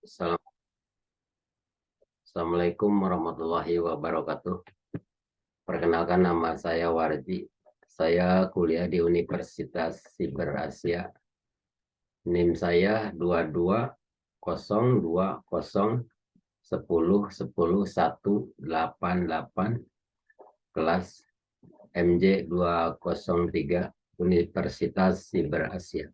Assalamualaikum warahmatullahi wabarakatuh. Perkenalkan, nama saya Warji. Saya kuliah di Universitas Siber Asia. NIM saya 22.00.10.10.188, kelas MJ 203, Universitas Siber Asia.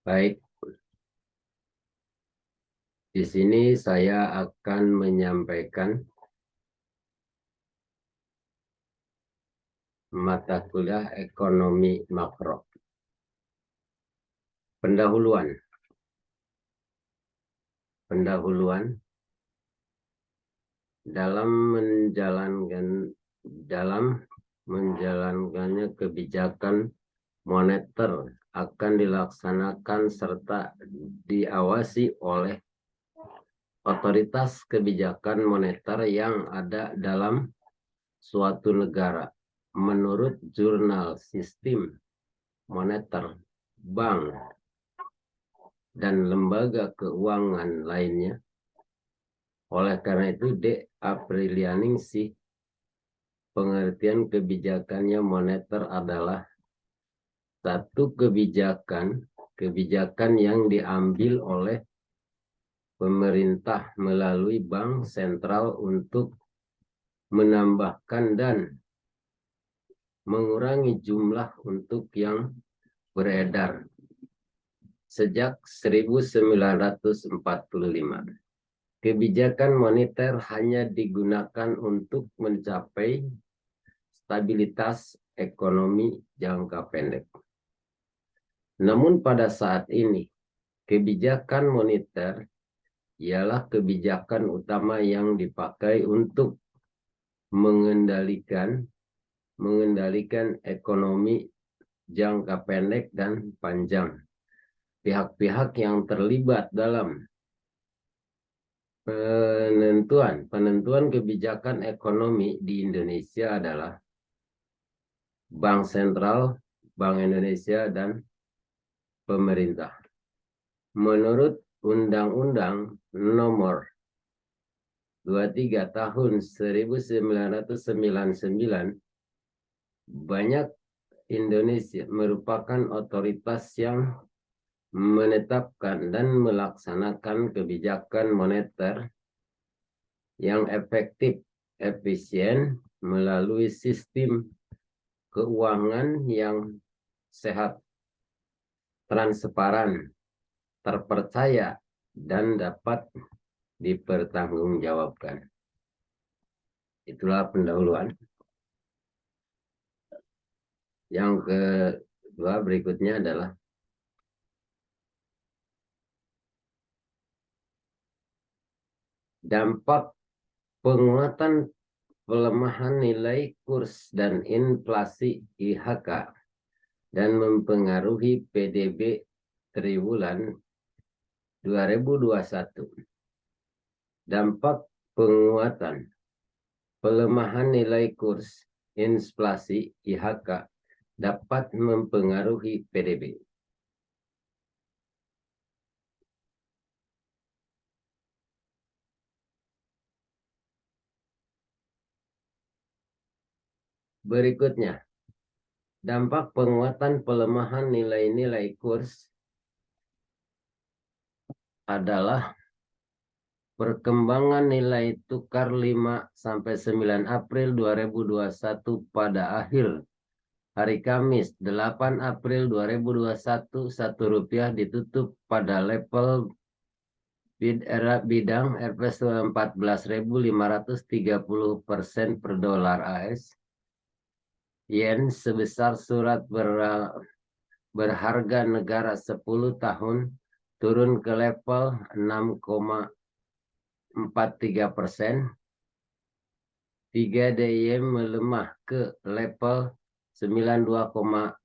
Baik, di sini saya akan menyampaikan mata kuliah ekonomi makro. Pendahuluan dalam menjalankannya kebijakan moneter akan dilaksanakan serta diawasi oleh otoritas kebijakan moneter yang ada dalam suatu negara menurut jurnal sistem moneter, bank, dan lembaga keuangan lainnya. Oleh karena itu, D. Aprilianingsih, pengertian kebijakannya moneter adalah satu kebijakan yang diambil oleh pemerintah melalui bank sentral untuk menambahkan dan mengurangi jumlah untuk yang beredar sejak 1945. Kebijakan moneter hanya digunakan untuk mencapai stabilitas ekonomi jangka pendek. Namun pada saat ini, kebijakan moneter ialah kebijakan utama yang dipakai untuk mengendalikan ekonomi jangka pendek dan panjang. Pihak-pihak yang terlibat dalam penentuan kebijakan ekonomi di Indonesia adalah Bank Sentral, Bank Indonesia, dan pemerintah. Menurut Undang-Undang Nomor 23 Tahun 1999, banyak Indonesia merupakan otoritas yang menetapkan dan melaksanakan kebijakan moneter yang efektif, efisien melalui sistem keuangan yang sehat, transparan, terpercaya, dan dapat dipertanggungjawabkan. Itulah pendahuluan. Yang kedua berikutnya adalah dampak penguatan pelemahan nilai kurs dan inflasi IHK dan mempengaruhi PDB triwulan 2021. Dampak penguatan pelemahan nilai kurs inflasi IHK dapat mempengaruhi PDB. Berikutnya, dampak penguatan pelemahan nilai-nilai kurs adalah perkembangan nilai tukar 5-9 April 2021 pada akhir hari Kamis 8 April 2021, Rp1 ditutup pada level bidang Rp 14.530 per dolar AS. Yen sebesar surat berharga negara 10 tahun turun ke level 6,43%. 3 DY melemah ke level 92,6%.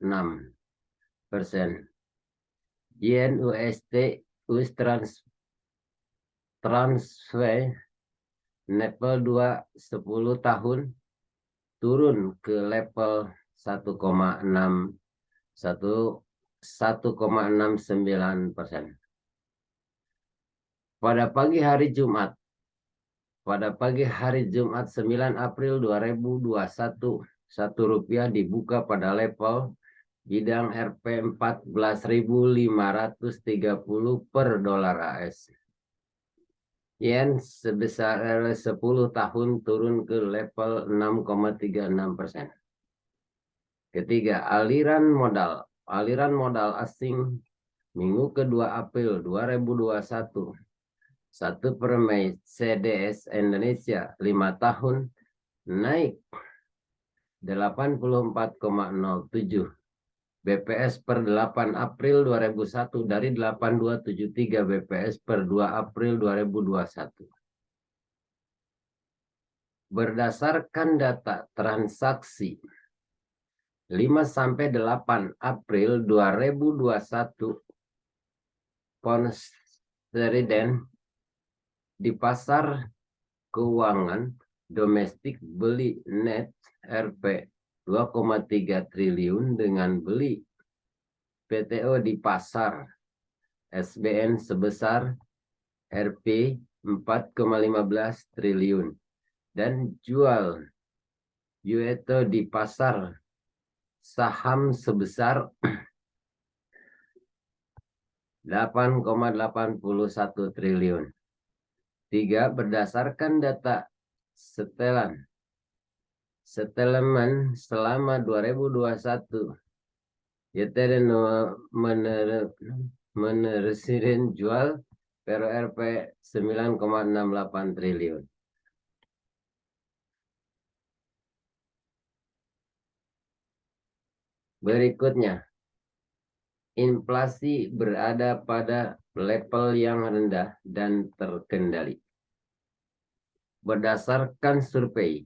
Yen USD US transfer level 2 10 tahun turun ke level 1,69%. Pada pagi hari Jumat 9 April 2021, Rp1 dibuka pada level bidang Rp 14.530 per dolar AS. Yen sebesar 10 tahun turun ke level 6,36%. Ketiga, aliran modal asing minggu kedua April 2021. 1 per Mei CDS Indonesia 5 tahun naik 84,07 BPS per 8 April 2001 dari 8273 BPS per 2 April 2021. Berdasarkan data transaksi 5-8 April 2021, pound sterling di pasar keuangan domestik beli net Rp 2,3 triliun dengan beli PTO di pasar SBN sebesar Rp 4,15 triliun dan jual UETO di pasar saham sebesar 8,81 triliun. 3. Berdasarkan data settlement selama 2021, YTD meneruskan jual Rp 9,68 triliun. Berikutnya, inflasi berada pada level yang rendah dan terkendali. Berdasarkan survei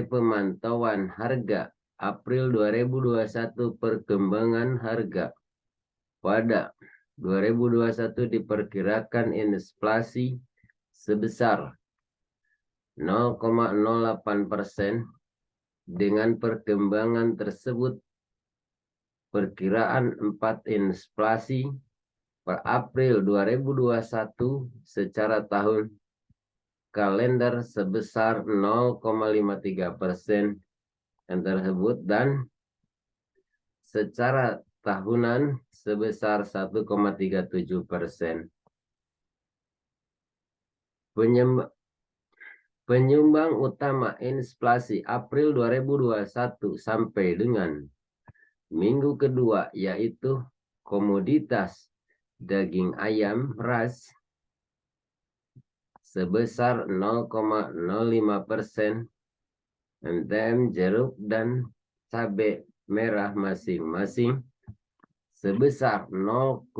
pemantauan harga April 2021, perkembangan harga pada 2021 diperkirakan inflasi sebesar 0,08%. Dengan perkembangan tersebut, perkiraan 4 inflasi per April 2021 secara tahun kalender sebesar 0,53% yang tersebut dan secara tahunan sebesar 1,37%. Penyumbang utama inflasi April 2021 sampai dengan minggu kedua yaitu komoditas daging ayam ras sebesar 0,05%, MTM jeruk dan cabai merah masing-masing sebesar 0,2,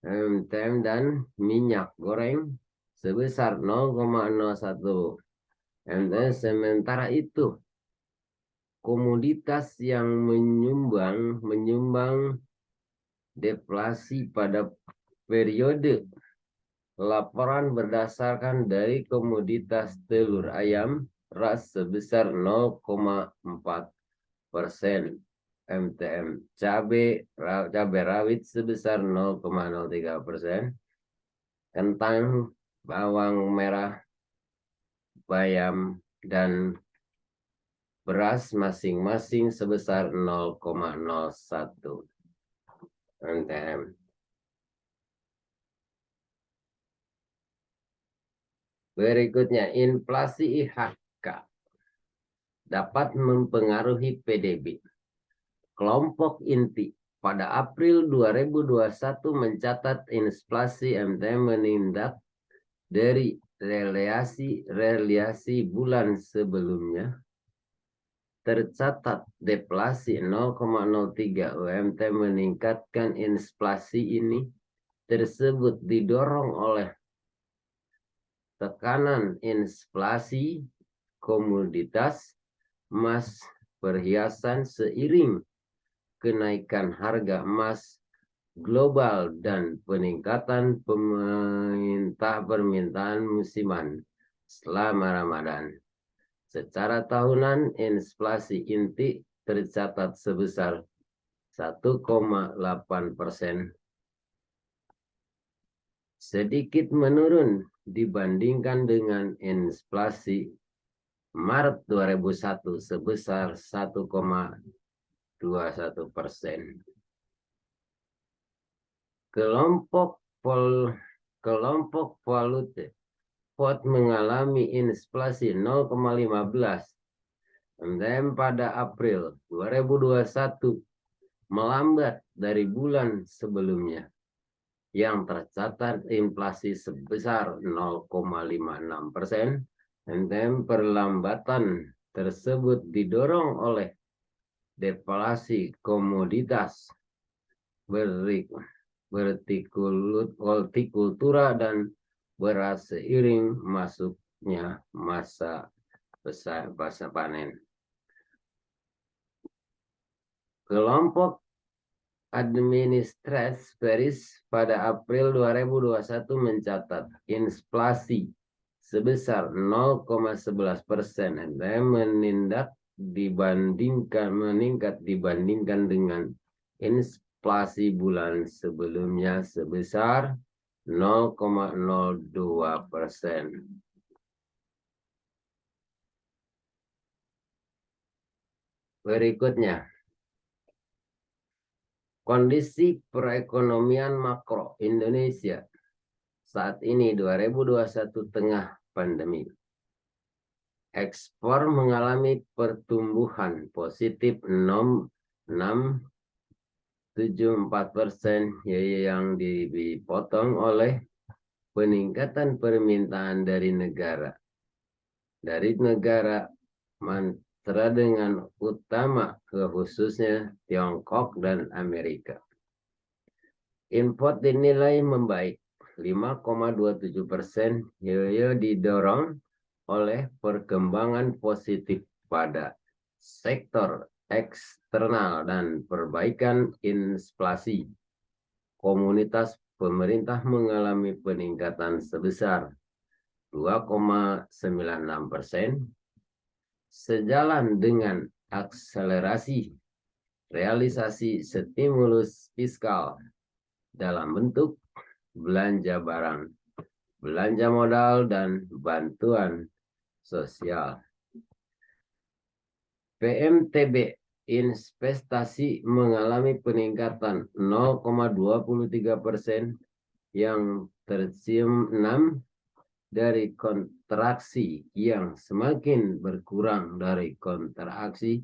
MTM dan minyak goreng sebesar 0,01 MTM. Sementara itu, komoditas yang menyumbang deflasi pada periode laporan berdasarkan dari komoditas telur ayam ras sebesar 0,4%, MTM cabai rawit sebesar 0,03%, kentang, bawang merah, bayam, dan beras masing-masing sebesar 0,01 MTM. Berikutnya, inflasi IHK dapat mempengaruhi PDB. Kelompok inti pada April 2021 mencatat inflasi MTM menindak dari reliasi bulan sebelumnya. Tercatat deflasi 0,03 UMT meningkatkan inflasi ini tersebut didorong oleh tekanan inflasi komoditas emas perhiasan seiring kenaikan harga emas global dan peningkatan permintaan musiman selama Ramadan. Secara tahunan, inflasi inti tercatat sebesar 1,8%, sedikit menurun dibandingkan dengan inflasi Maret 2001 sebesar 1,21%. Kelompok valuta pot mengalami inflasi 0,15, dan pada April 2021 melambat dari bulan sebelumnya yang tercatat inflasi sebesar 0,56%, dan perlambatan tersebut didorong oleh deflasi komoditas, hortikultura dan beras seiring masuknya masa panen. Kelompok administrasi Paris pada April 2021 mencatat inflasi sebesar 0,11% dan meningkat dibandingkan dengan inflasi bulan sebelumnya sebesar 0,02%. Berikutnya, kondisi perekonomian makro Indonesia saat ini 2021 tengah pandemi. Ekspor mengalami pertumbuhan positif 6,74% yang dipotong oleh peningkatan permintaan dari negara mitra dengan utama khususnya Tiongkok dan Amerika. Import dinilai membaik 5,27%, didorong oleh perkembangan positif pada sektor eksternal dan perbaikan inflasi. Komunitas pemerintah mengalami peningkatan sebesar 2,96%, sejalan dengan akselerasi realisasi stimulus fiskal dalam bentuk belanja barang, belanja modal, dan bantuan sosial. PMTB investasi mengalami peningkatan 0,23% yang tercium 6 dari kontraksi yang semakin berkurang dari kontraksi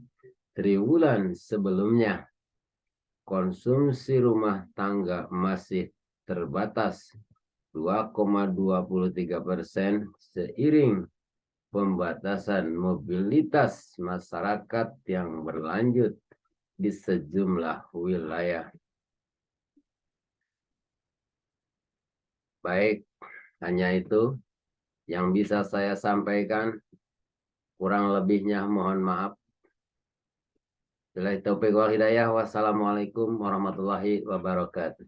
triwulan sebelumnya. Konsumsi rumah tangga masih terbatas 2,23% seiring pembatasan mobilitas masyarakat yang berlanjut di sejumlah wilayah. Baik, hanya itu yang bisa saya sampaikan. Kurang lebihnya mohon maaf. Billahi taufiq wal hidayah. Wassalamualaikum warahmatullahi wabarakatuh.